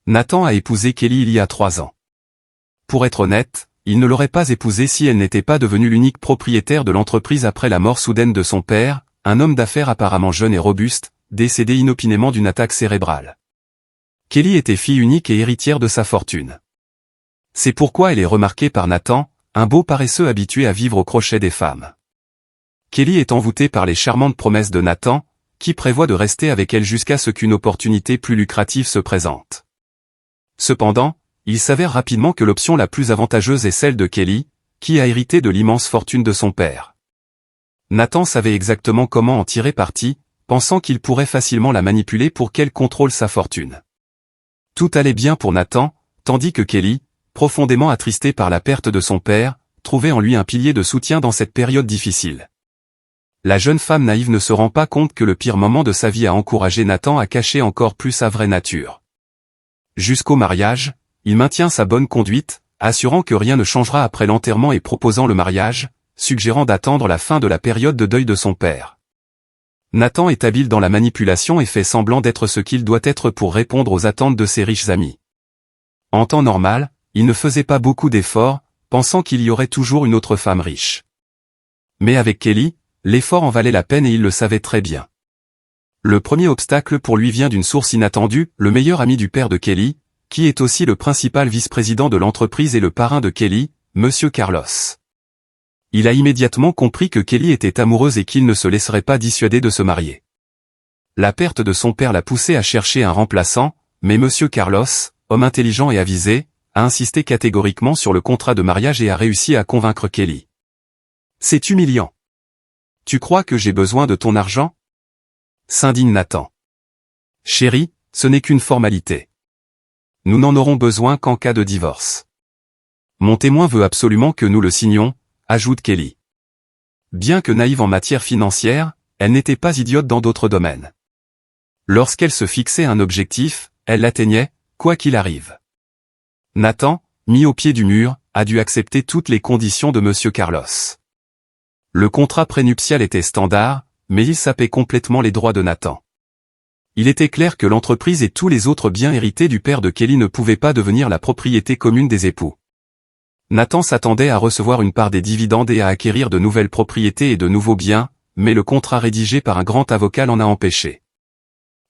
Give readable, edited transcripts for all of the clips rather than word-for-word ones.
Nathan a épousé Kelly il y a 3 ans. Pour être honnête, il ne l'aurait pas épousée si elle n'était pas devenue l'unique propriétaire de l'entreprise après la mort soudaine de son père, un homme d'affaires apparemment jeune et robuste, décédé inopinément d'une attaque cérébrale. Kelly était fille unique et héritière de sa fortune. C'est pourquoi elle est remarquée par Nathan, un beau paresseux habitué à vivre au crochet des femmes. Kelly est envoûtée par les charmantes promesses de Nathan, qui prévoit de rester avec elle jusqu'à ce qu'une opportunité plus lucrative se présente. Cependant, il s'avère rapidement que l'option la plus avantageuse est celle de Kelly, qui a hérité de l'immense fortune de son père. Nathan savait exactement comment en tirer parti, pensant qu'il pourrait facilement la manipuler pour qu'elle contrôle sa fortune. Tout allait bien pour Nathan, tandis que Kelly, profondément attristée par la perte de son père, trouvait en lui un pilier de soutien dans cette période difficile. La jeune femme naïve ne se rend pas compte que le pire moment de sa vie a encouragé Nathan à cacher encore plus sa vraie nature. Jusqu'au mariage, il maintient sa bonne conduite, assurant que rien ne changera après l'enterrement et proposant le mariage, suggérant d'attendre la fin de la période de deuil de son père. Nathan est habile dans la manipulation et fait semblant d'être ce qu'il doit être pour répondre aux attentes de ses riches amis. En temps normal, il ne faisait pas beaucoup d'efforts, pensant qu'il y aurait toujours une autre femme riche. Mais avec Kelly, l'effort en valait la peine et il le savait très bien. Le premier obstacle pour lui vient d'une source inattendue, le meilleur ami du père de Kelly, qui est aussi le principal vice-président de l'entreprise et le parrain de Kelly, Monsieur Carlos. Il a immédiatement compris que Kelly était amoureuse et qu'il ne se laisserait pas dissuader de se marier. La perte de son père l'a poussé à chercher un remplaçant, mais Monsieur Carlos, homme intelligent et avisé, a insisté catégoriquement sur le contrat de mariage et a réussi à convaincre Kelly. C'est humiliant. Tu crois que j'ai besoin de ton argent ? S'indigne Nathan. Chérie, ce n'est qu'une formalité. Nous n'en aurons besoin qu'en cas de divorce. Mon témoin veut absolument que nous le signions, ajoute Kelly. Bien que naïve en matière financière, elle n'était pas idiote dans d'autres domaines. Lorsqu'elle se fixait un objectif, elle l'atteignait, quoi qu'il arrive. Nathan, mis au pied du mur, a dû accepter toutes les conditions de Monsieur Carlos. Le contrat prénuptial était standard, mais il sapait complètement les droits de Nathan. Il était clair que l'entreprise et tous les autres biens hérités du père de Kelly ne pouvaient pas devenir la propriété commune des époux. Nathan s'attendait à recevoir une part des dividendes et à acquérir de nouvelles propriétés et de nouveaux biens, mais le contrat rédigé par un grand avocat l'en a empêché.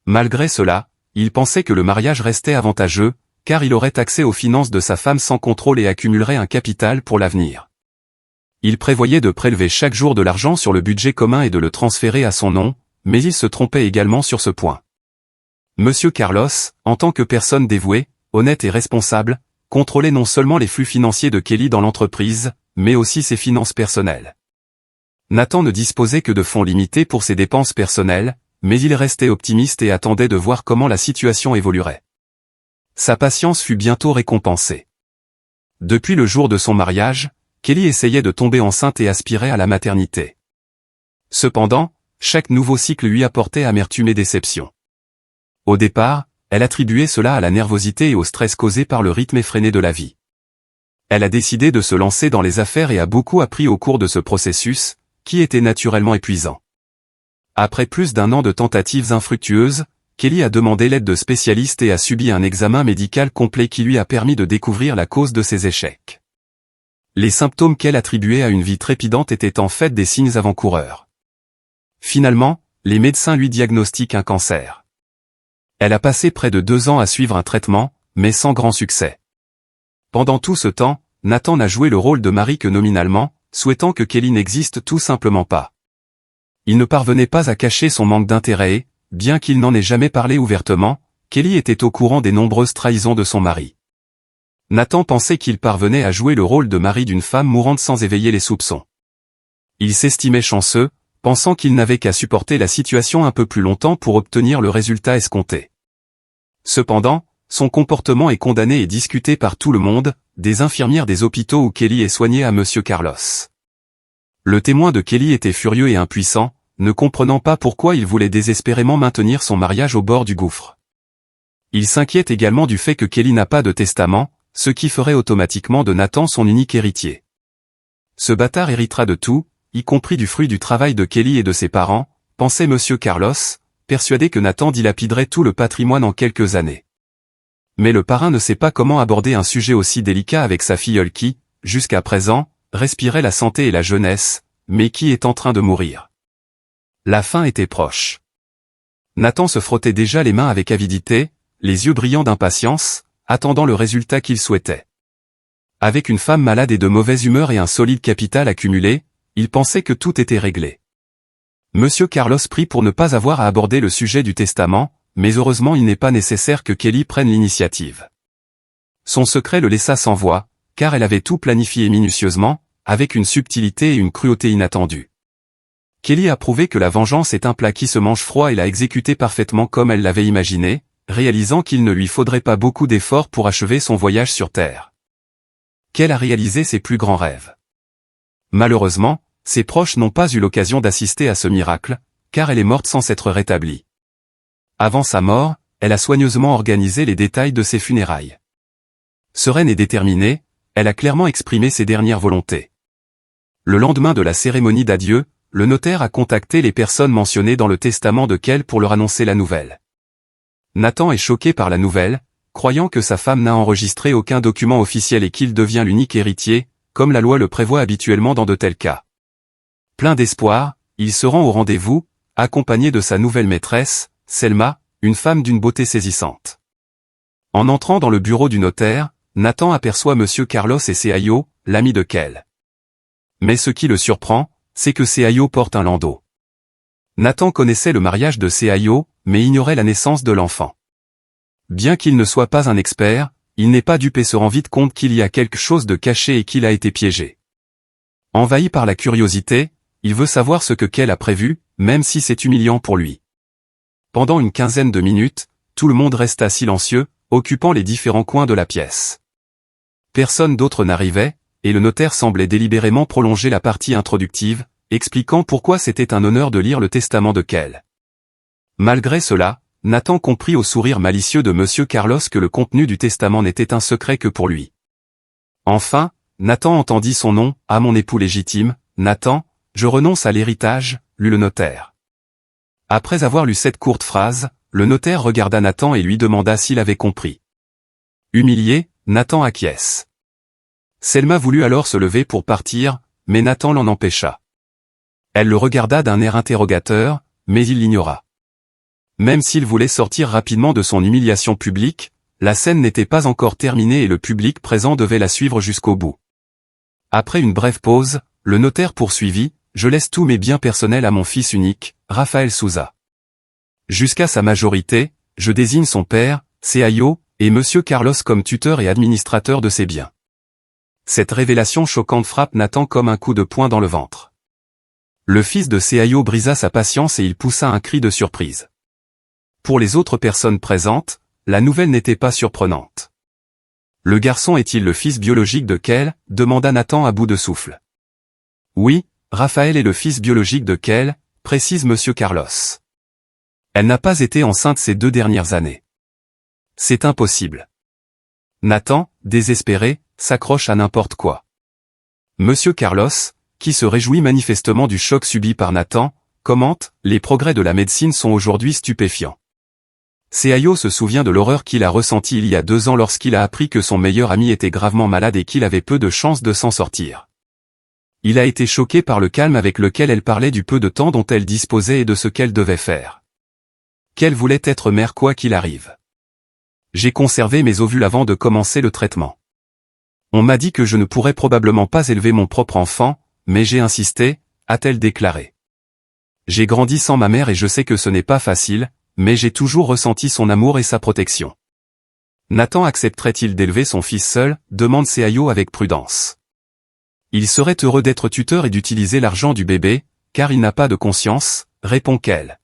Malgré cela, il pensait que le mariage restait avantageux, car il aurait accès aux finances de sa femme sans contrôle et accumulerait un capital pour l'avenir. Il prévoyait de prélever chaque jour de l'argent sur le budget commun et de le transférer à son nom, mais il se trompait également sur ce point. Monsieur Carlos, en tant que personne dévouée, honnête et responsable, contrôlait non seulement les flux financiers de Kelly dans l'entreprise, mais aussi ses finances personnelles. Nathan ne disposait que de fonds limités pour ses dépenses personnelles, mais il restait optimiste et attendait de voir comment la situation évoluerait. Sa patience fut bientôt récompensée. Depuis le jour de son mariage, Kelly essayait de tomber enceinte et aspirait à la maternité. Cependant, chaque nouveau cycle lui apportait amertume et déception. Au départ, elle attribuait cela à la nervosité et au stress causé par le rythme effréné de la vie. Elle a décidé de se lancer dans les affaires et a beaucoup appris au cours de ce processus, qui était naturellement épuisant. Après plus d'1 an de tentatives infructueuses, Kelly a demandé l'aide de spécialistes et a subi un examen médical complet qui lui a permis de découvrir la cause de ses échecs. Les symptômes qu'elle attribuait à une vie trépidante étaient en fait des signes avant-coureurs. Finalement, les médecins lui diagnostiquent un cancer. Elle a passé près de 2 ans à suivre un traitement, mais sans grand succès. Pendant tout ce temps, Nathan n'a joué le rôle de mari que nominalement, souhaitant que Kelly n'existe tout simplement pas. Il ne parvenait pas à cacher son manque d'intérêt et, bien qu'il n'en ait jamais parlé ouvertement, Kelly était au courant des nombreuses trahisons de son mari. Nathan pensait qu'il parvenait à jouer le rôle de mari d'une femme mourante sans éveiller les soupçons. Il s'estimait chanceux, pensant qu'il n'avait qu'à supporter la situation un peu plus longtemps pour obtenir le résultat escompté. Cependant, son comportement est condamné et discuté par tout le monde, des infirmières des hôpitaux où Kelly est soignée à Monsieur Carlos. Le témoin de Kelly était furieux et impuissant, ne comprenant pas pourquoi il voulait désespérément maintenir son mariage au bord du gouffre. Il s'inquiète également du fait que Kelly n'a pas de testament, ce qui ferait automatiquement de Nathan son unique héritier. Ce bâtard héritera de tout, y compris du fruit du travail de Kelly et de ses parents, pensait Monsieur Carlos, persuadé que Nathan dilapiderait tout le patrimoine en quelques années. Mais le parrain ne sait pas comment aborder un sujet aussi délicat avec sa filleule qui, jusqu'à présent, respirait la santé et la jeunesse, mais qui est en train de mourir. La fin était proche. Nathan se frottait déjà les mains avec avidité, les yeux brillants d'impatience, attendant le résultat qu'il souhaitait. Avec une femme malade et de mauvaise humeur et un solide capital accumulé, il pensait que tout était réglé. Monsieur Carlos prie pour ne pas avoir à aborder le sujet du testament, mais heureusement il n'est pas nécessaire que Kelly prenne l'initiative. Son secret le laissa sans voix, car elle avait tout planifié minutieusement, avec une subtilité et une cruauté inattendues. Kelly a prouvé que la vengeance est un plat qui se mange froid et l'a exécuté parfaitement comme elle l'avait imaginé, réalisant qu'il ne lui faudrait pas beaucoup d'efforts pour achever son voyage sur Terre. Qu'elle a réalisé ses plus grands rêves. Malheureusement, ses proches n'ont pas eu l'occasion d'assister à ce miracle, car elle est morte sans s'être rétablie. Avant sa mort, elle a soigneusement organisé les détails de ses funérailles. Sereine et déterminée, elle a clairement exprimé ses dernières volontés. Le lendemain de la cérémonie d'adieu, le notaire a contacté les personnes mentionnées dans le testament de Kell pour leur annoncer la nouvelle. Nathan est choqué par la nouvelle, croyant que sa femme n'a enregistré aucun document officiel et qu'il devient l'unique héritier, comme la loi le prévoit habituellement dans de tels cas. Plein d'espoir, il se rend au rendez-vous, accompagné de sa nouvelle maîtresse, Selma, une femme d'une beauté saisissante. En entrant dans le bureau du notaire, Nathan aperçoit Monsieur Carlos et Seayo, l'ami de Kell. Mais ce qui le surprend, c'est que Seayo porte un landau. Nathan connaissait le mariage de Seayo, mais ignorait la naissance de l'enfant. Bien qu'il ne soit pas un expert, il n'est pas dupe et se rend vite compte qu'il y a quelque chose de caché et qu'il a été piégé. Envahi par la curiosité, il veut savoir ce que Kell a prévu, même si c'est humiliant pour lui. Pendant une quinzaine de minutes, tout le monde resta silencieux, occupant les différents coins de la pièce. Personne d'autre n'arrivait, et le notaire semblait délibérément prolonger la partie introductive, expliquant pourquoi c'était un honneur de lire le testament de Kell. Malgré cela, Nathan comprit au sourire malicieux de Monsieur Carlos que le contenu du testament n'était un secret que pour lui. Enfin, Nathan entendit son nom, « À mon époux légitime, Nathan, je renonce à l'héritage », lut le notaire. Après avoir lu cette courte phrase, le notaire regarda Nathan et lui demanda s'il avait compris. Humilié, Nathan acquiesce. Selma voulut alors se lever pour partir, mais Nathan l'en empêcha. Elle le regarda d'un air interrogateur, mais il l'ignora. Même s'il voulait sortir rapidement de son humiliation publique, la scène n'était pas encore terminée et le public présent devait la suivre jusqu'au bout. Après une brève pause, le notaire poursuivit, « Je laisse tous mes biens personnels à mon fils unique, Rafael Souza. Jusqu'à sa majorité, je désigne son père, Seayo, et Monsieur Carlos comme tuteur et administrateur de ses biens. » Cette révélation choquante frappe Nathan comme un coup de poing dans le ventre. Le fils de Seayo brisa sa patience et il poussa un cri de surprise. Pour les autres personnes présentes, la nouvelle n'était pas surprenante. « Le garçon est-il le fils biologique de Kell » demanda Nathan à bout de souffle. « Oui, Raphaël est le fils biologique de Kell » précise Monsieur Carlos. « Elle n'a pas été enceinte ces 2 dernières années. »« C'est impossible. » Nathan, désespéré, s'accroche à n'importe quoi. Monsieur Carlos, qui se réjouit manifestement du choc subi par Nathan, commente, « Les progrès de la médecine sont aujourd'hui stupéfiants. » Seayo se souvient de l'horreur qu'il a ressentie il y a 2 ans lorsqu'il a appris que son meilleur ami était gravement malade et qu'il avait peu de chances de s'en sortir. Il a été choqué par le calme avec lequel elle parlait du peu de temps dont elle disposait et de ce qu'elle devait faire. Qu'elle voulait être mère quoi qu'il arrive. « J'ai conservé mes ovules avant de commencer le traitement. On m'a dit que je ne pourrais probablement pas élever mon propre enfant, mais j'ai insisté, » a-t-elle déclaré. « J'ai grandi sans ma mère et je sais que ce n'est pas facile, mais j'ai toujours ressenti son amour et sa protection. » Nathan accepterait-il d'élever son fils seul, demande Seayo avec prudence. Il serait heureux d'être tuteur et d'utiliser l'argent du bébé, car il n'a pas de conscience, répond Kell.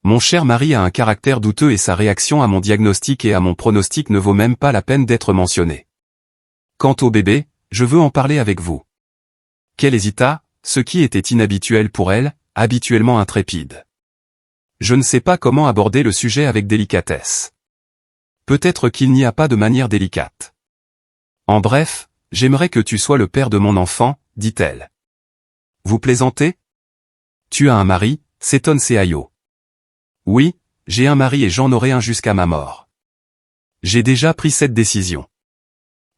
Mon cher mari a un caractère douteux et sa réaction à mon diagnostic et à mon pronostic ne vaut même pas la peine d'être mentionnée. Quant au bébé, je veux en parler avec vous. Kell hésita, ce qui était inhabituel pour elle, habituellement intrépide. Je ne sais pas comment aborder le sujet avec délicatesse. Peut-être qu'il n'y a pas de manière délicate. En bref, j'aimerais que tu sois le père de mon enfant, dit-elle. Vous plaisantez? Tu as un mari, s'étonne Seayo. Oui, j'ai un mari et j'en aurai un jusqu'à ma mort. J'ai déjà pris cette décision.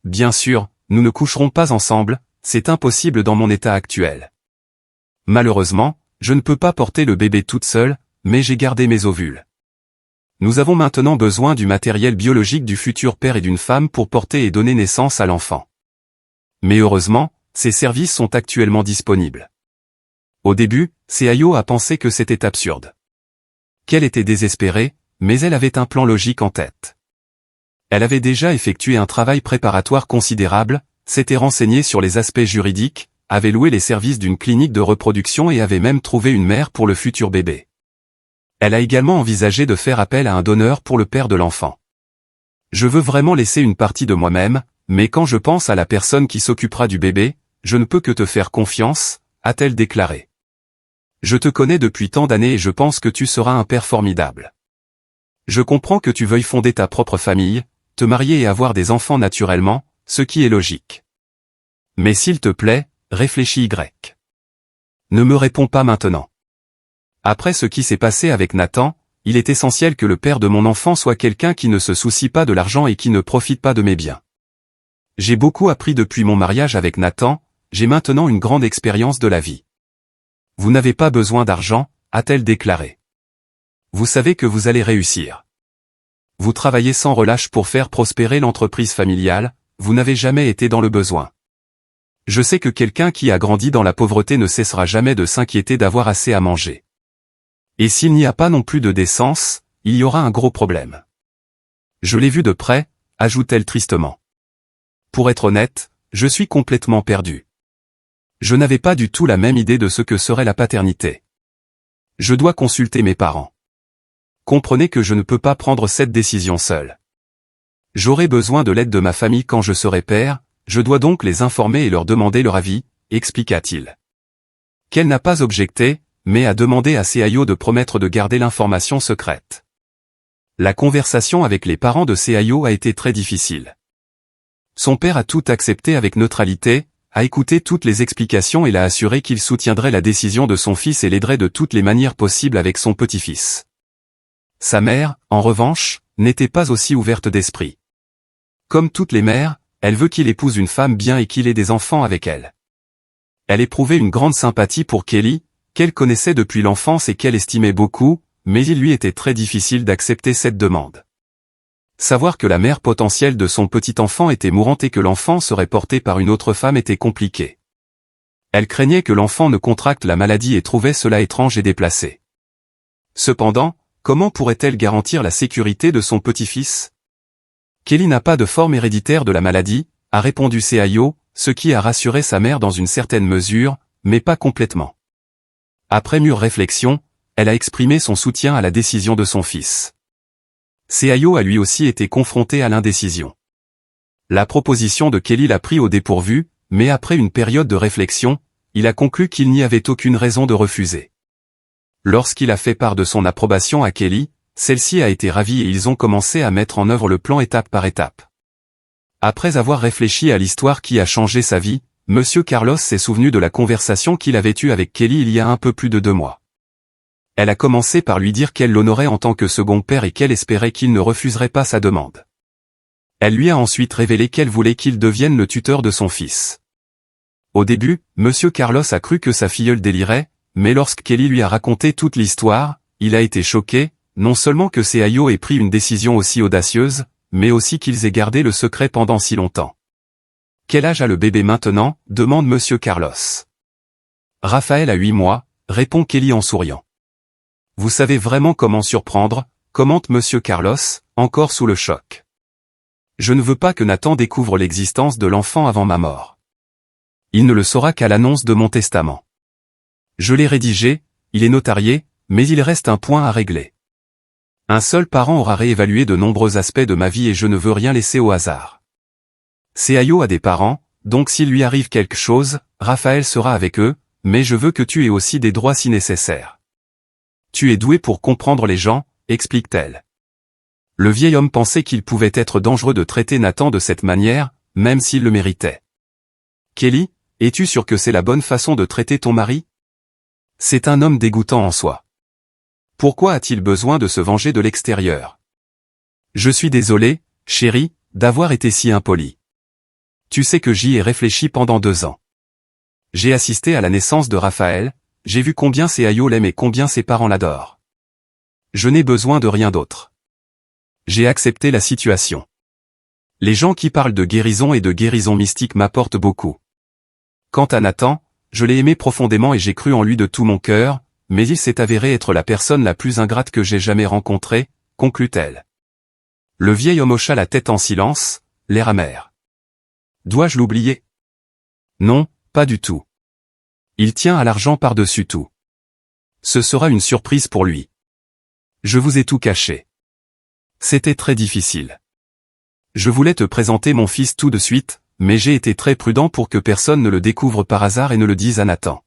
Bien sûr, nous ne coucherons pas ensemble, c'est impossible dans mon état actuel. Malheureusement, je ne peux pas porter le bébé toute seule, mais j'ai gardé mes ovules. Nous avons maintenant besoin du matériel biologique du futur père et d'une femme pour porter et donner naissance à l'enfant. Mais heureusement, ces services sont actuellement disponibles. Au début, Seayo a pensé que c'était absurde. Qu'elle était désespérée, mais elle avait un plan logique en tête. Elle avait déjà effectué un travail préparatoire considérable, s'était renseignée sur les aspects juridiques, avait loué les services d'une clinique de reproduction et avait même trouvé une mère pour le futur bébé. Elle a également envisagé de faire appel à un donneur pour le père de l'enfant. Je veux vraiment laisser une partie de moi-même, mais quand je pense à la personne qui s'occupera du bébé, je ne peux que te faire confiance, a-t-elle déclaré. Je te connais depuis tant d'années et je pense que tu seras un père formidable. Je comprends que tu veuilles fonder ta propre famille, te marier et avoir des enfants naturellement, ce qui est logique. Mais s'il te plaît, réfléchis Y. Ne me réponds pas maintenant. Après ce qui s'est passé avec Nathan, il est essentiel que le père de mon enfant soit quelqu'un qui ne se soucie pas de l'argent et qui ne profite pas de mes biens. J'ai beaucoup appris depuis mon mariage avec Nathan, j'ai maintenant une grande expérience de la vie. Vous n'avez pas besoin d'argent, a-t-elle déclaré. Vous savez que vous allez réussir. Vous travaillez sans relâche pour faire prospérer l'entreprise familiale, vous n'avez jamais été dans le besoin. Je sais que quelqu'un qui a grandi dans la pauvreté ne cessera jamais de s'inquiéter d'avoir assez à manger. Et s'il n'y a pas non plus de décence, il y aura un gros problème. Je l'ai vu de près, ajoute-t-elle tristement. Pour être honnête, je suis complètement perdu. Je n'avais pas du tout la même idée de ce que serait la paternité. Je dois consulter mes parents. Comprenez que je ne peux pas prendre cette décision seule. J'aurai besoin de l'aide de ma famille quand je serai père, je dois donc les informer et leur demander leur avis, expliqua-t-il. Qu'elle n'a pas objecté, mais a demandé à Seayo de promettre de garder l'information secrète. La conversation avec les parents de Seayo a été très difficile. Son père a tout accepté avec neutralité, a écouté toutes les explications et l'a assuré qu'il soutiendrait la décision de son fils et l'aiderait de toutes les manières possibles avec son petit-fils. Sa mère, en revanche, n'était pas aussi ouverte d'esprit. Comme toutes les mères, elle veut qu'il épouse une femme bien et qu'il ait des enfants avec elle. Elle éprouvait une grande sympathie pour Kelly, qu'elle connaissait depuis l'enfance et qu'elle estimait beaucoup, mais il lui était très difficile d'accepter cette demande. Savoir que la mère potentielle de son petit enfant était mourante et que l'enfant serait porté par une autre femme était compliqué. Elle craignait que l'enfant ne contracte la maladie et trouvait cela étrange et déplacé. Cependant, comment pourrait-elle garantir la sécurité de son petit-fils? Kelly n'a pas de forme héréditaire de la maladie, a répondu Seayo, ce qui a rassuré sa mère dans une certaine mesure, mais pas complètement. Après mûre réflexion, elle a exprimé son soutien à la décision de son fils. Seayo a lui aussi été confronté à l'indécision. La proposition de Kelly l'a pris au dépourvu, mais après une période de réflexion, il a conclu qu'il n'y avait aucune raison de refuser. Lorsqu'il a fait part de son approbation à Kelly, celle-ci a été ravie et ils ont commencé à mettre en œuvre le plan étape par étape. Après avoir réfléchi à l'histoire qui a changé sa vie, Monsieur Carlos s'est souvenu de la conversation qu'il avait eue avec Kelly il y a un peu plus de 2 mois. Elle a commencé par lui dire qu'elle l'honorait en tant que second père et qu'elle espérait qu'il ne refuserait pas sa demande. Elle lui a ensuite révélé qu'elle voulait qu'il devienne le tuteur de son fils. Au début, Monsieur Carlos a cru que sa filleule délirait, mais lorsque Kelly lui a raconté toute l'histoire, il a été choqué, non seulement que Seayo ait pris une décision aussi audacieuse, mais aussi qu'ils aient gardé le secret pendant si longtemps. Quel âge a le bébé maintenant, demande Monsieur Carlos. Raphaël a 8 mois, répond Kelly en souriant. Vous savez vraiment comment surprendre, commente Monsieur Carlos, encore sous le choc. Je ne veux pas que Nathan découvre l'existence de l'enfant avant ma mort. Il ne le saura qu'à l'annonce de mon testament. Je l'ai rédigé, il est notarié, mais il reste un point à régler. Un seul parent aura réévalué de nombreux aspects de ma vie et je ne veux rien laisser au hasard. Seayo a des parents, donc s'il lui arrive quelque chose, Raphaël sera avec eux, mais je veux que tu aies aussi des droits si nécessaire. Tu es doué pour comprendre les gens, explique-t-elle. Le vieil homme pensait qu'il pouvait être dangereux de traiter Nathan de cette manière, même s'il le méritait. Kelly, es-tu sûr que c'est la bonne façon de traiter ton mari? C'est un homme dégoûtant en soi. Pourquoi a-t-il besoin de se venger de l'extérieur? Je suis désolé, Chérie, d'avoir été si impoli. Tu sais que j'y ai réfléchi pendant 2 ans. J'ai assisté à la naissance de Raphaël, j'ai vu combien Seayo l'aime et combien ses parents l'adorent. Je n'ai besoin de rien d'autre. J'ai accepté la situation. Les gens qui parlent de guérison et de guérison mystique m'apportent beaucoup. Quant à Nathan, je l'ai aimé profondément et j'ai cru en lui de tout mon cœur, mais il s'est avéré être la personne la plus ingrate que j'ai jamais rencontrée, conclut-elle. Le vieil homme hocha la tête en silence, l'air amer. Dois-je l'oublier? Non, pas du tout. Il tient à l'argent par-dessus tout. Ce sera une surprise pour lui. Je vous ai tout caché. C'était très difficile. Je voulais te présenter mon fils tout de suite, mais j'ai été très prudent pour que personne ne le découvre par hasard et ne le dise à Nathan.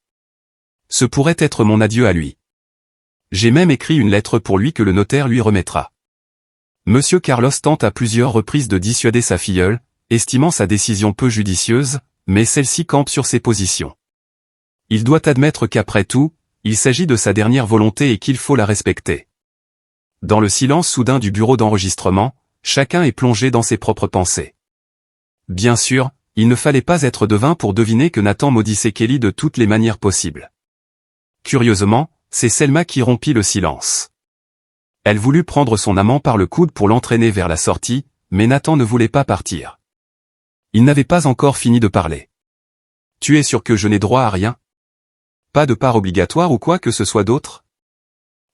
Ce pourrait être mon adieu à lui. J'ai même écrit une lettre pour lui que le notaire lui remettra. Monsieur Carlos tente à plusieurs reprises de dissuader sa filleule, estimant sa décision peu judicieuse, mais celle-ci campe sur ses positions. Il doit admettre qu'après tout, il s'agit de sa dernière volonté et qu'il faut la respecter. Dans le silence soudain du bureau d'enregistrement, chacun est plongé dans ses propres pensées. Bien sûr, il ne fallait pas être devin pour deviner que Nathan maudissait Kelly de toutes les manières possibles. Curieusement, c'est Selma qui rompit le silence. Elle voulut prendre son amant par le coude pour l'entraîner vers la sortie, mais Nathan ne voulait pas partir. Il n'avait pas encore fini de parler. « Tu es sûr que je n'ai droit à rien? Pas de part obligatoire ou quoi que ce soit d'autre?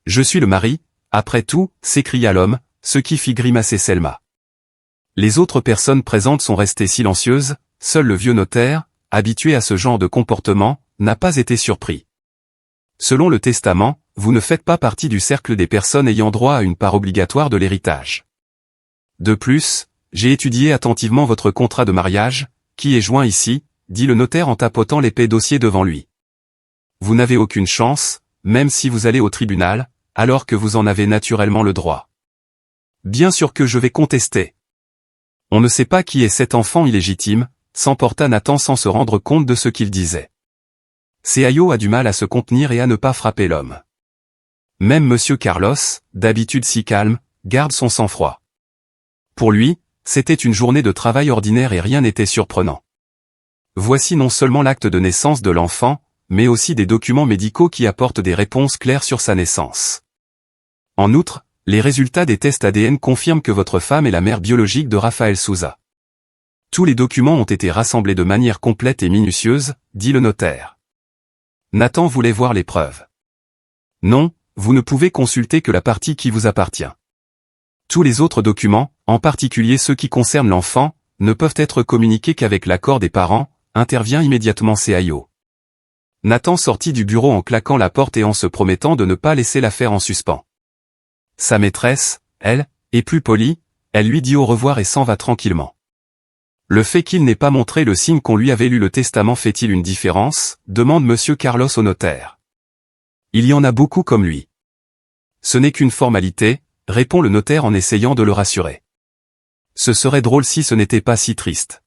Je suis le mari, après tout, s'écria l'homme, ce qui fit grimacer Selma. Les autres personnes présentes sont restées silencieuses, seul le vieux notaire, habitué à ce genre de comportement, n'a pas été surpris. Selon le testament, vous ne faites pas partie du cercle des personnes ayant droit à une part obligatoire de l'héritage. De plus, j'ai étudié attentivement votre contrat de mariage, qui est joint ici, dit le notaire en tapotant l'épais dossier devant lui. Vous n'avez aucune chance, même si vous allez au tribunal, alors que vous en avez naturellement le droit. Bien sûr que je vais contester. On ne sait pas qui est cet enfant illégitime, s'emporta Nathan sans se rendre compte de ce qu'il disait. Seayo a du mal à se contenir et à ne pas frapper l'homme. Même Monsieur Carlos, d'habitude si calme, garde son sang-froid. Pour lui, c'était une journée de travail ordinaire et rien n'était surprenant. Voici non seulement l'acte de naissance de l'enfant, mais aussi des documents médicaux qui apportent des réponses claires sur sa naissance. En outre, les résultats des tests ADN confirment que votre femme est la mère biologique de Raphaël Souza. Tous les documents ont été rassemblés de manière complète et minutieuse, dit le notaire. Nathan voulait voir les preuves. Non, vous ne pouvez consulter que la partie qui vous appartient. Tous les autres documents, en particulier ceux qui concernent l'enfant, ne peuvent être communiqués qu'avec l'accord des parents, intervient immédiatement Seayo. Nathan sortit du bureau en claquant la porte et en se promettant de ne pas laisser l'affaire en suspens. Sa maîtresse, elle, est plus polie, elle lui dit au revoir et s'en va tranquillement. Le fait qu'il n'ait pas montré le signe qu'on lui avait lu le testament fait-il une différence, demande Monsieur Carlos au notaire. Il y en a beaucoup comme lui. Ce n'est qu'une formalité, répond le notaire en essayant de le rassurer. Ce serait drôle si ce n'était pas si triste.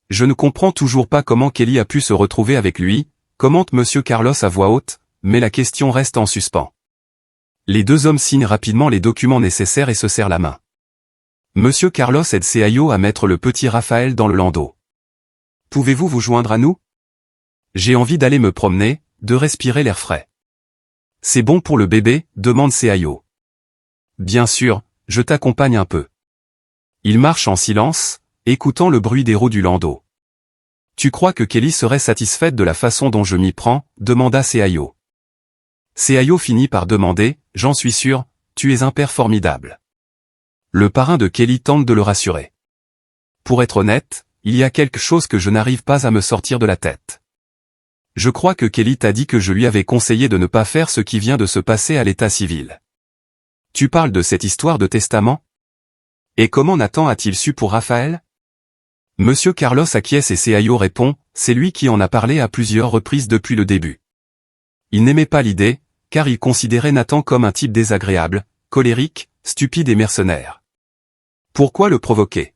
Je ne comprends toujours pas comment Kelly a pu se retrouver avec lui, commente Monsieur Carlos à voix haute, mais la question reste en suspens. Les deux hommes signent rapidement les documents nécessaires et se serrent la main. Monsieur Carlos aide Seayo à mettre le petit Raphaël dans le landau. Pouvez-vous vous joindre à nous? J'ai envie d'aller me promener, de respirer l'air frais. C'est bon pour le bébé, demande Seayo. Bien sûr, je t'accompagne un peu. Il marche en silence, écoutant le bruit des roues du landau. Tu crois que Kelly serait satisfaite de la façon dont je m'y prends, demanda Seayo. Seayo finit par demander, j'en suis sûr, tu es un père formidable. Le parrain de Kelly tente de le rassurer. Pour être honnête, il y a quelque chose que je n'arrive pas à me sortir de la tête. Je crois que Kelly t'a dit que je lui avais conseillé de ne pas faire ce qui vient de se passer à l'état civil. Tu parles de cette histoire de testament? Et comment Nathan a-t-il su pour Raphaël? Monsieur Carlos acquiesce et Seayo répond, c'est lui qui en a parlé à plusieurs reprises depuis le début. Il n'aimait pas l'idée, car il considérait Nathan comme un type désagréable, colérique, stupide et mercenaire. Pourquoi le provoquer?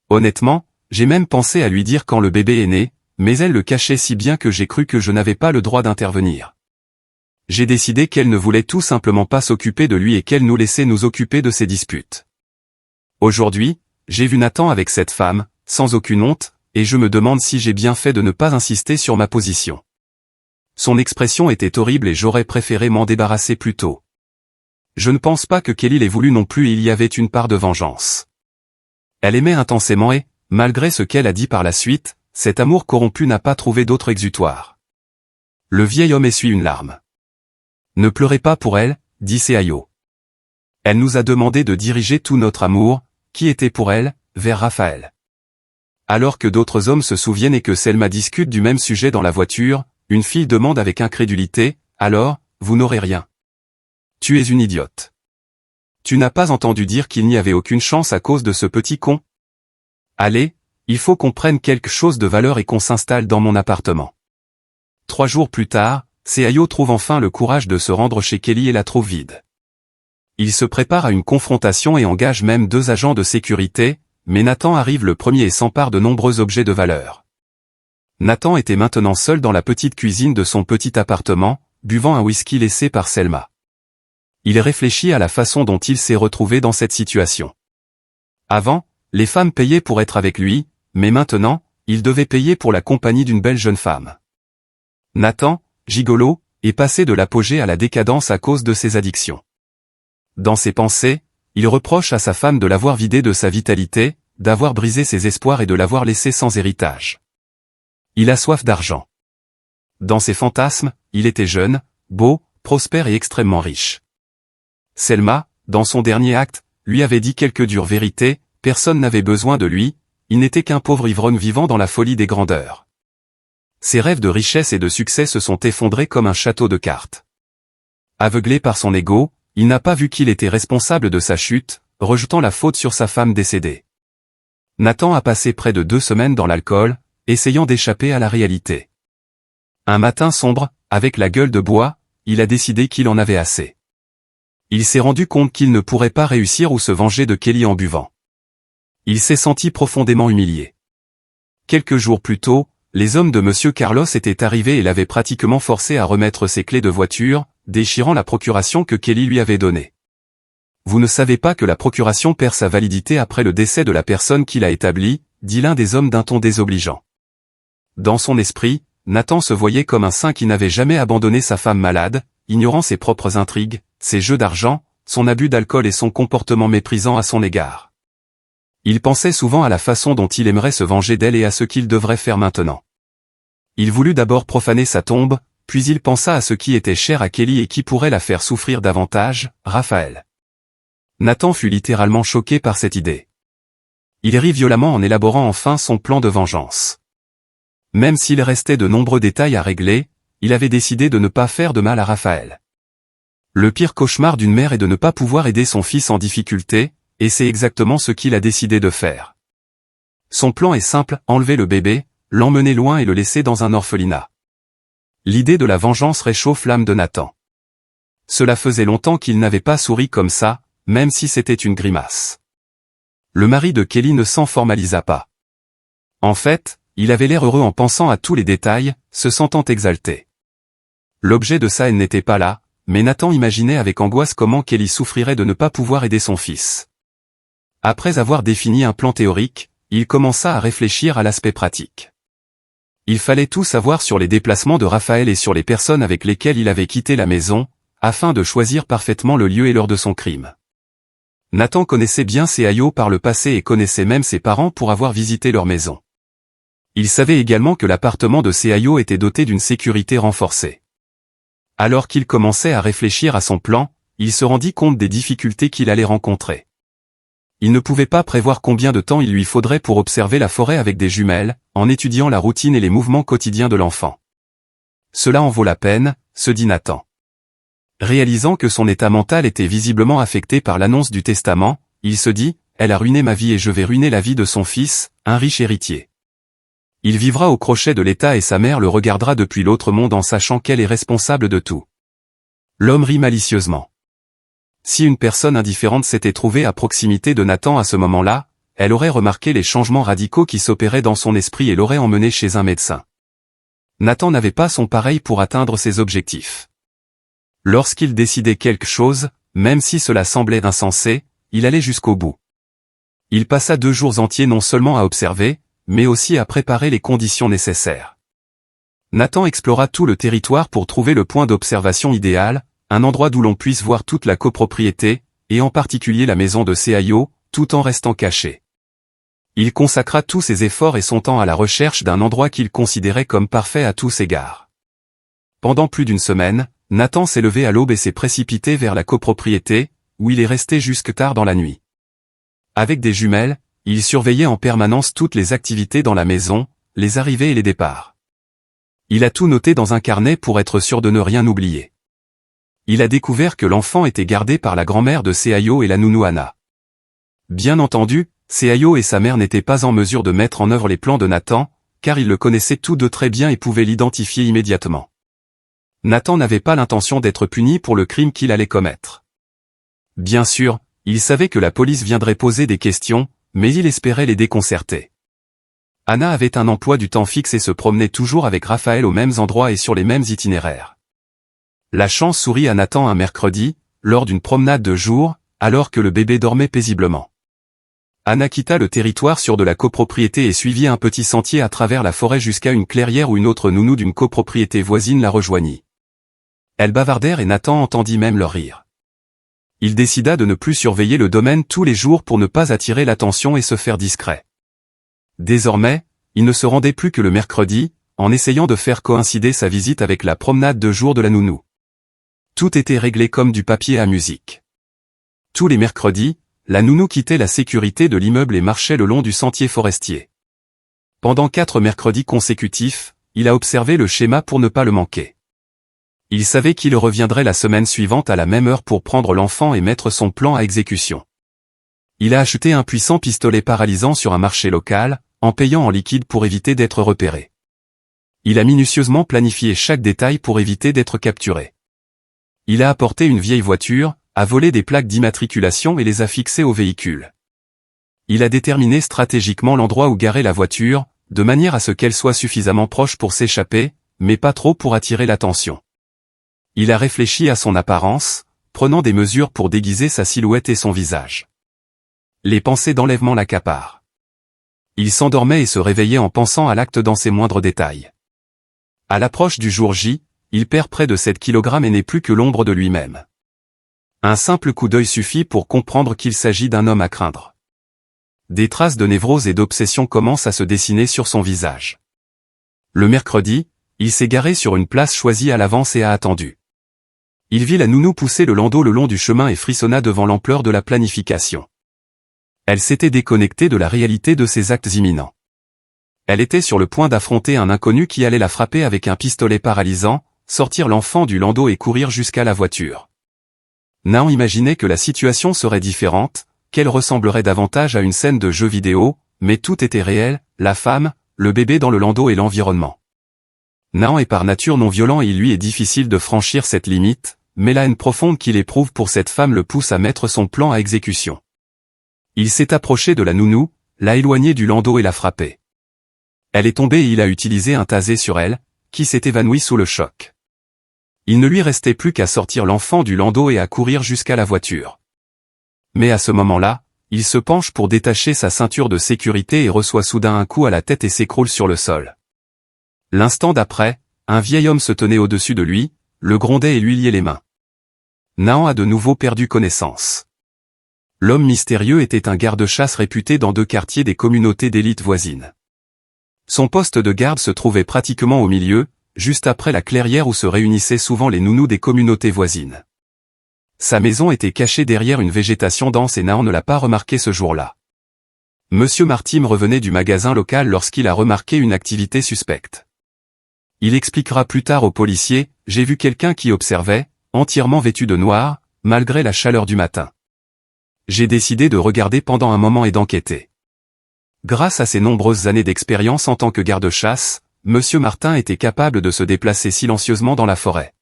Honnêtement, j'ai même pensé à lui dire quand le bébé est né, mais elle le cachait si bien que j'ai cru que je n'avais pas le droit d'intervenir. J'ai décidé qu'elle ne voulait tout simplement pas s'occuper de lui et qu'elle nous laissait nous occuper de ses disputes. Aujourd'hui, j'ai vu Nathan avec cette femme, sans aucune honte, et je me demande si j'ai bien fait de ne pas insister sur ma position. Son expression était horrible et j'aurais préféré m'en débarrasser plus tôt. Je ne pense pas que Kelly l'ait voulu non plus et il y avait une part de vengeance. Elle aimait intensément et, malgré ce qu'elle a dit par la suite, cet amour corrompu n'a pas trouvé d'autre exutoire. Le vieil homme essuie une larme. Ne pleurez pas pour elle, dit Seayo. Elle nous a demandé de diriger tout notre amour, qui était pour elle, vers Raphaël. Alors que d'autres hommes se souviennent et que Selma discute du même sujet dans la voiture, une fille demande avec incrédulité, alors, vous n'aurez rien. Tu es une idiote. Tu n'as pas entendu dire qu'il n'y avait aucune chance à cause de ce petit con? Allez, il faut qu'on prenne quelque chose de valeur et qu'on s'installe dans mon appartement. 3 jours plus tard, Seayo trouve enfin le courage de se rendre chez Kelly et la trouve vide. Il se prépare à une confrontation et engage même 2 agents de sécurité, mais Nathan arrive le premier et s'empare de nombreux objets de valeur. Nathan était maintenant seul dans la petite cuisine de son petit appartement, buvant un whisky laissé par Selma. Il réfléchit à la façon dont il s'est retrouvé dans cette situation. Avant, les femmes payaient pour être avec lui, mais maintenant, il devait payer pour la compagnie d'une belle jeune femme. Nathan, gigolo, est passé de l'apogée à la décadence à cause de ses addictions. Dans ses pensées, il reproche à sa femme de l'avoir vidé de sa vitalité, d'avoir brisé ses espoirs et de l'avoir laissé sans héritage. Il a soif d'argent. Dans ses fantasmes, il était jeune, beau, prospère et extrêmement riche. Selma, dans son dernier acte, lui avait dit quelques dures vérités, personne n'avait besoin de lui, il n'était qu'un pauvre ivrogne vivant dans la folie des grandeurs. Ses rêves de richesse et de succès se sont effondrés comme un château de cartes. Aveuglé par son ego, il n'a pas vu qu'il était responsable de sa chute, rejetant la faute sur sa femme décédée. Nathan a passé près de 2 semaines dans l'alcool, essayant d'échapper à la réalité. Un matin sombre, avec la gueule de bois, il a décidé qu'il en avait assez. Il s'est rendu compte qu'il ne pourrait pas réussir ou se venger de Kelly en buvant. Il s'est senti profondément humilié. Quelques jours plus tôt, les hommes de Monsieur Carlos étaient arrivés et l'avaient pratiquement forcé à remettre ses clés de voiture, déchirant la procuration que Kelly lui avait donnée. Vous ne savez pas que la procuration perd sa validité après le décès de la personne qui l'a établie, dit l'un des hommes d'un ton désobligeant. Dans son esprit, Nathan se voyait comme un saint qui n'avait jamais abandonné sa femme malade, ignorant ses propres intrigues, ses jeux d'argent, son abus d'alcool et son comportement méprisant à son égard. Il pensait souvent à la façon dont il aimerait se venger d'elle et à ce qu'il devrait faire maintenant. Il voulut d'abord profaner sa tombe, puis il pensa à ce qui était cher à Kelly et qui pourrait la faire souffrir davantage, Raphaël. Nathan fut littéralement choqué par cette idée. Il rit violemment en élaborant enfin son plan de vengeance. Même s'il restait de nombreux détails à régler, il avait décidé de ne pas faire de mal à Raphaël. Le pire cauchemar d'une mère est de ne pas pouvoir aider son fils en difficulté, et c'est exactement ce qu'il a décidé de faire. Son plan est simple, enlever le bébé, l'emmener loin et le laisser dans un orphelinat. L'idée de la vengeance réchauffe l'âme de Nathan. Cela faisait longtemps qu'il n'avait pas souri comme ça, même si c'était une grimace. Le mari de Kelly ne s'en formalisa pas. En fait, il avait l'air heureux en pensant à tous les détails, se sentant exalté. L'objet de sa haine n'était pas là, mais Nathan imaginait avec angoisse comment Kelly souffrirait de ne pas pouvoir aider son fils. Après avoir défini un plan théorique, il commença à réfléchir à l'aspect pratique. Il fallait tout savoir sur les déplacements de Raphaël et sur les personnes avec lesquelles il avait quitté la maison, afin de choisir parfaitement le lieu et l'heure de son crime. Nathan connaissait bien Seayo par le passé et connaissait même ses parents pour avoir visité leur maison. Il savait également que l'appartement de Seayo était doté d'une sécurité renforcée. Alors qu'il commençait à réfléchir à son plan, il se rendit compte des difficultés qu'il allait rencontrer. Il ne pouvait pas prévoir combien de temps il lui faudrait pour observer la forêt avec des jumelles, en étudiant la routine et les mouvements quotidiens de l'enfant. Cela en vaut la peine, se dit Nathan. Réalisant que son état mental était visiblement affecté par l'annonce du testament, il se dit, elle a ruiné ma vie et je vais ruiner la vie de son fils, un riche héritier. Il vivra au crochet de l'État et sa mère le regardera depuis l'autre monde en sachant qu'elle est responsable de tout. L'homme rit malicieusement. Si une personne indifférente s'était trouvée à proximité de Nathan à ce moment-là, elle aurait remarqué les changements radicaux qui s'opéraient dans son esprit et l'aurait emmené chez un médecin. Nathan n'avait pas son pareil pour atteindre ses objectifs. Lorsqu'il décidait quelque chose, même si cela semblait insensé, il allait jusqu'au bout. Il passa 2 jours entiers non seulement à observer, mais aussi à préparer les conditions nécessaires. Nathan explora tout le territoire pour trouver le point d'observation idéal, un endroit d'où l'on puisse voir toute la copropriété, et en particulier la maison de CIO, tout en restant caché. Il consacra tous ses efforts et son temps à la recherche d'un endroit qu'il considérait comme parfait à tous égards. Pendant plus d'une semaine, Nathan s'est levé à l'aube et s'est précipité vers la copropriété, où il est resté jusque tard dans la nuit. Avec des jumelles, il surveillait en permanence toutes les activités dans la maison, les arrivées et les départs. Il a tout noté dans un carnet pour être sûr de ne rien oublier. Il a découvert que l'enfant était gardé par la grand-mère de CIO et la nounou Anna. Bien entendu, CIO et sa mère n'étaient pas en mesure de mettre en œuvre les plans de Nathan, car ils le connaissaient tous deux très bien et pouvaient l'identifier immédiatement. Nathan n'avait pas l'intention d'être puni pour le crime qu'il allait commettre. Bien sûr, il savait que la police viendrait poser des questions, mais il espérait les déconcerter. Anna avait un emploi du temps fixe et se promenait toujours avec Raphaël aux mêmes endroits et sur les mêmes itinéraires. La chance sourit à Nathan un mercredi, lors d'une promenade de jour, alors que le bébé dormait paisiblement. Anna quitta le territoire sûr de la copropriété et suivit un petit sentier à travers la forêt jusqu'à une clairière où une autre nounou d'une copropriété voisine la rejoignit. Elles bavardèrent et Nathan entendit même leur rire. Il décida de ne plus surveiller le domaine tous les jours pour ne pas attirer l'attention et se faire discret. Désormais, il ne se rendait plus que le mercredi, en essayant de faire coïncider sa visite avec la promenade de jour de la nounou. Tout était réglé comme du papier à musique. Tous les mercredis, la nounou quittait la sécurité de l'immeuble et marchait le long du sentier forestier. Pendant 4 mercredis consécutifs, il a observé le schéma pour ne pas le manquer. Il savait qu'il reviendrait la semaine suivante à la même heure pour prendre l'enfant et mettre son plan à exécution. Il a acheté un puissant pistolet paralysant sur un marché local, en payant en liquide pour éviter d'être repéré. Il a minutieusement planifié chaque détail pour éviter d'être capturé. Il a apporté une vieille voiture, a volé des plaques d'immatriculation et les a fixées au véhicule. Il a déterminé stratégiquement l'endroit où garer la voiture, de manière à ce qu'elle soit suffisamment proche pour s'échapper, mais pas trop pour attirer l'attention. Il a réfléchi à son apparence, prenant des mesures pour déguiser sa silhouette et son visage. Les pensées d'enlèvement l'accaparent. Il s'endormait et se réveillait en pensant à l'acte dans ses moindres détails. À l'approche du jour J, il perd près de 7 kg et n'est plus que l'ombre de lui-même. Un simple coup d'œil suffit pour comprendre qu'il s'agit d'un homme à craindre. Des traces de névrose et d'obsession commencent à se dessiner sur son visage. Le mercredi, il s'est garé sur une place choisie à l'avance et a attendu. Il vit la nounou pousser le landau le long du chemin et frissonna devant l'ampleur de la planification. Elle s'était déconnectée de la réalité de ses actes imminents. Elle était sur le point d'affronter un inconnu qui allait la frapper avec un pistolet paralysant, sortir l'enfant du landau et courir jusqu'à la voiture. Naon imaginait que la situation serait différente, qu'elle ressemblerait davantage à une scène de jeu vidéo, mais tout était réel, la femme, le bébé dans le landau et l'environnement. Naon est par nature non violent et il lui est difficile de franchir cette limite, mais la haine profonde qu'il éprouve pour cette femme le pousse à mettre son plan à exécution. Il s'est approché de la nounou, l'a éloignée du landau et l'a frappée. Elle est tombée et il a utilisé un tasé sur elle, qui s'est évanouie sous le choc. Il ne lui restait plus qu'à sortir l'enfant du landau et à courir jusqu'à la voiture. Mais à ce moment-là, il se penche pour détacher sa ceinture de sécurité et reçoit soudain un coup à la tête et s'écroule sur le sol. L'instant d'après, un vieil homme se tenait au-dessus de lui, le grondait et lui liait les mains. Naon a de nouveau perdu connaissance. L'homme mystérieux était un garde-chasse réputé dans 2 quartiers des communautés d'élite voisines. Son poste de garde se trouvait pratiquement au milieu, juste après la clairière où se réunissaient souvent les nounous des communautés voisines. Sa maison était cachée derrière une végétation dense et Naon ne l'a pas remarqué ce jour-là. Monsieur Martim revenait du magasin local lorsqu'il a remarqué une activité suspecte. Il expliquera plus tard aux policiers, « J'ai vu quelqu'un qui observait, entièrement vêtu de noir, malgré la chaleur du matin. J'ai décidé de regarder pendant un moment et d'enquêter. » Grâce à ses nombreuses années d'expérience en tant que garde-chasse, Monsieur Martin était capable de se déplacer silencieusement dans la forêt.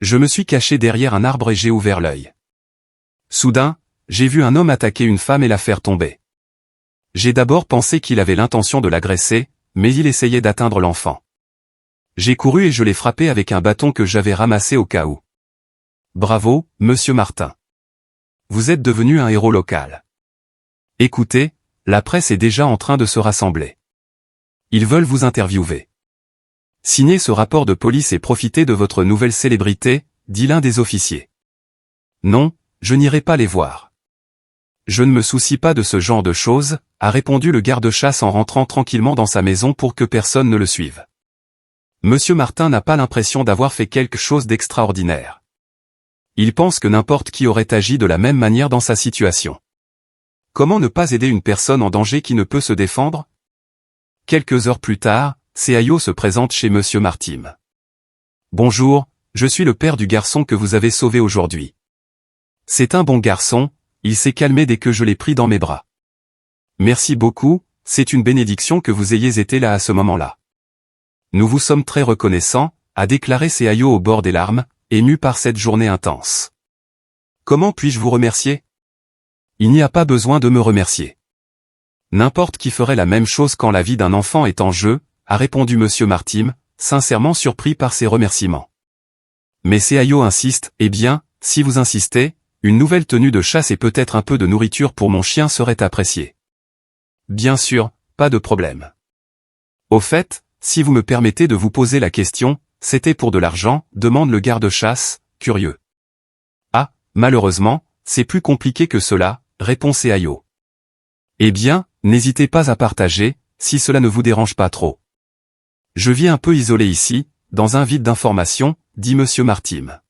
Je me suis caché derrière un arbre et j'ai ouvert l'œil. Soudain, j'ai vu un homme attaquer une femme et la faire tomber. J'ai d'abord pensé qu'il avait l'intention de l'agresser, mais il essayait d'atteindre l'enfant. J'ai couru et je l'ai frappé avec un bâton que j'avais ramassé au cas où. Bravo, Monsieur Martin. Vous êtes devenu un héros local. Écoutez, la presse est déjà en train de se rassembler. Ils veulent vous interviewer. Signez ce rapport de police et profitez de votre nouvelle célébrité, dit l'un des officiers. Non, je n'irai pas les voir. Je ne me soucie pas de ce genre de choses, a répondu le garde-chasse en rentrant tranquillement dans sa maison pour que personne ne le suive. Monsieur Martin n'a pas l'impression d'avoir fait quelque chose d'extraordinaire. Il pense que n'importe qui aurait agi de la même manière dans sa situation. Comment ne pas aider une personne en danger qui ne peut se défendre? Quelques heures plus tard, CIO se présente chez Monsieur Martim. Bonjour, je suis le père du garçon que vous avez sauvé aujourd'hui. C'est un bon garçon, il s'est calmé dès que je l'ai pris dans mes bras. Merci beaucoup, c'est une bénédiction que vous ayez été là à ce moment-là. Nous vous sommes très reconnaissants, a déclaré CIO au bord des larmes, ému par cette journée intense. Comment puis-je vous remercier? Il n'y a pas besoin de me remercier. N'importe qui ferait la même chose quand la vie d'un enfant est en jeu, a répondu Monsieur Martim, sincèrement surpris par ces remerciements. Mais CIO insiste, eh bien, si vous insistez, une nouvelle tenue de chasse et peut-être un peu de nourriture pour mon chien serait appréciée. Bien sûr, pas de problème. Au fait, si vous me permettez de vous poser la question, c'était pour de l'argent, demande le garde-chasse, curieux. Ah, malheureusement, c'est plus compliqué que cela, répond CIO. Eh bien, n'hésitez pas à partager, si cela ne vous dérange pas trop. Je vis un peu isolé ici, dans un vide d'informations, dit Monsieur Martim.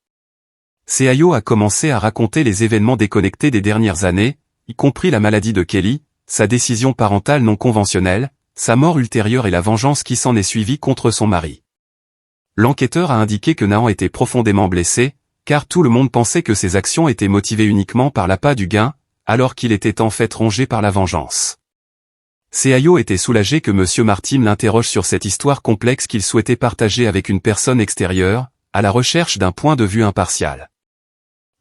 CIO a commencé à raconter les événements déconnectés des dernières années, y compris la maladie de Kelly, sa décision parentale non conventionnelle, sa mort ultérieure et la vengeance qui s'en est suivie contre son mari. L'enquêteur a indiqué que Nahan était profondément blessé, car tout le monde pensait que ses actions étaient motivées uniquement par l'appât du gain, alors qu'il était en fait rongé par la vengeance. CIO était soulagé que Monsieur Martim l'interroge sur cette histoire complexe qu'il souhaitait partager avec une personne extérieure, à la recherche d'un point de vue impartial.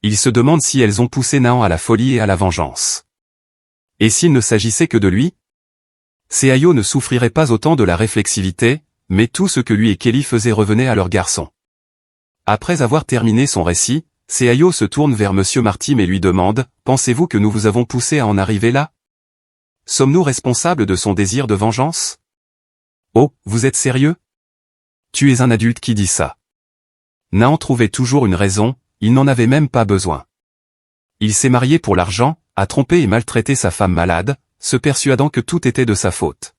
Il se demande si elles ont poussé Nahan à la folie et à la vengeance. Et s'il ne s'agissait que de lui? CIO ne souffrirait pas autant de la réflexivité, mais tout ce que lui et Kelly faisaient revenait à leur garçon. Après avoir terminé son récit, CIO se tourne vers Monsieur Martim et lui demande, « Pensez-vous que nous vous avons poussé à en arriver là? Sommes-nous responsables de son désir de vengeance? Oh, vous êtes sérieux? Tu es un adulte qui dit ça. » Nahan trouvait toujours une raison, il n'en avait même pas besoin. Il s'est marié pour l'argent, a trompé et maltraité sa femme malade, se persuadant que tout était de sa faute.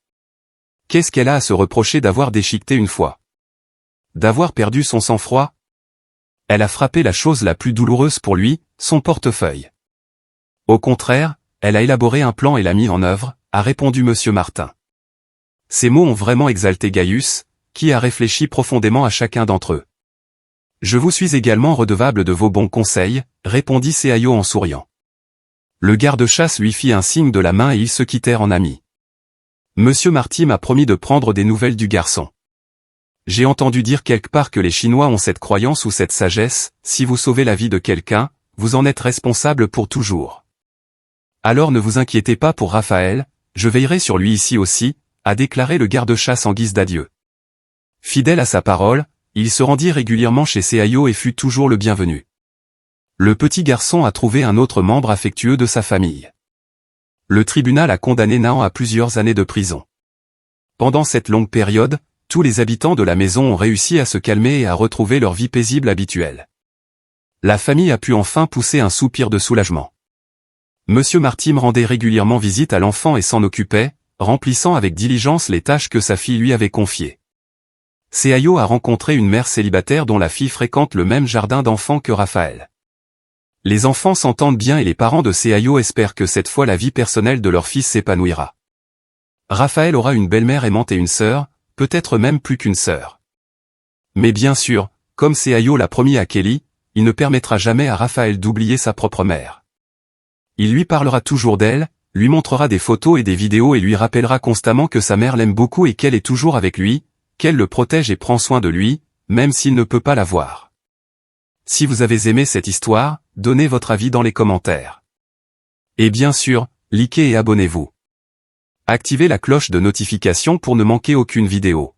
Qu'est-ce qu'elle a à se reprocher d'avoir déchiqueté une fois? D'avoir perdu son sang-froid? Elle a frappé la chose la plus douloureuse pour lui, son portefeuille. Au contraire, elle a élaboré un plan et l'a mis en œuvre, a répondu Monsieur Martin. Ces mots ont vraiment exalté Gaius, qui a réfléchi profondément à chacun d'entre eux. Je vous suis également redevable de vos bons conseils, répondit CIO en souriant. Le garde-chasse lui fit un signe de la main et ils se quittèrent en amis. Monsieur Martim a promis de prendre des nouvelles du garçon. J'ai entendu dire quelque part que les Chinois ont cette croyance ou cette sagesse, si vous sauvez la vie de quelqu'un, vous en êtes responsable pour toujours. Alors ne vous inquiétez pas pour Raphaël, je veillerai sur lui ici aussi, a déclaré le garde-chasse en guise d'adieu. Fidèle à sa parole, il se rendit régulièrement chez CIO et fut toujours le bienvenu. Le petit garçon a trouvé un autre membre affectueux de sa famille. Le tribunal a condamné Nahan à plusieurs années de prison. Pendant cette longue période, tous les habitants de la maison ont réussi à se calmer et à retrouver leur vie paisible habituelle. La famille a pu enfin pousser un soupir de soulagement. Monsieur Martim rendait régulièrement visite à l'enfant et s'en occupait, remplissant avec diligence les tâches que sa fille lui avait confiées. CIO a rencontré une mère célibataire dont la fille fréquente le même jardin d'enfants que Raphaël. Les enfants s'entendent bien et les parents de CIO espèrent que cette fois la vie personnelle de leur fils s'épanouira. Raphaël aura une belle-mère aimante et une sœur, peut-être même plus qu'une sœur. Mais bien sûr, comme CIO l'a promis à Kelly, il ne permettra jamais à Raphaël d'oublier sa propre mère. Il lui parlera toujours d'elle, lui montrera des photos et des vidéos et lui rappellera constamment que sa mère l'aime beaucoup et qu'elle est toujours avec lui, qu'elle le protège et prend soin de lui, même s'il ne peut pas la voir. Si vous avez aimé cette histoire, donnez votre avis dans les commentaires. Et bien sûr, likez et abonnez-vous. Activez la cloche de notification pour ne manquer aucune vidéo.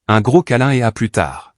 Un gros câlin et à plus tard.